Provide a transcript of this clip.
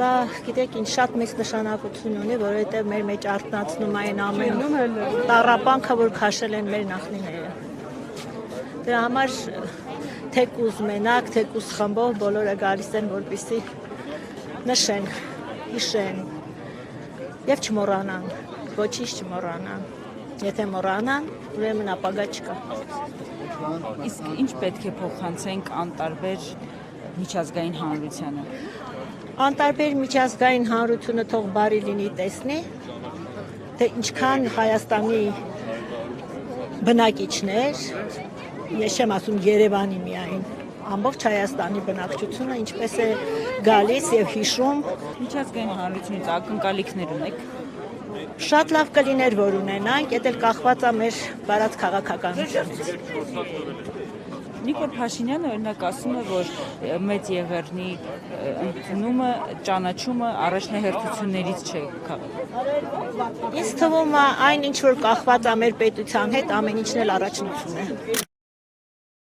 Սա գիտեք ինչ շատ մեծ նշանակություն ունի, որովհետև մեր մեջ արթնացնում այն ամեն տառապանքը, որ քաշել են մեր նախնիները։ Դրա համար թեկուզ մենակ, թեկուզ խմբով բոլորը գալիս են, որպեսզի նշեն, հիշեն եւ չմոռանան, ոչինչ չմոռանան։ Եթե մոռանան, ուրեմն ապագա չկա։ Իսկ ինչ պետք է փոխանցենք անտարբեր միջազգային հանրությանը։ Անտարբեր միջազգային հանրությունը թող բարի լինի տեսնի, թե ինչքան Հայաստանի բնակիչներ, ես չեմ ասում Երևանի միայն, ամբողջ Հայաստանի բնակչությունը ինչպես է գալիս եւ հիշում։ Միջազգային հանրությունից ակնկալիքներ ունեք։ Շատ լավ կլիներ, որ ունենանք, դա էլ կախված է մեր բարած քաղաքականությունից։ Նիկոլ Փաշինյանը օրինակ ասում է, որ Մեծ Եղեռնի ընդունումը, ճանաչումը առաջնահերթություններից չէ քաղաքում։ Ինձ թվում է այն ինչ որ կախված է մեր պետության հետ, ամեն ինչն էլ առաջնություն է։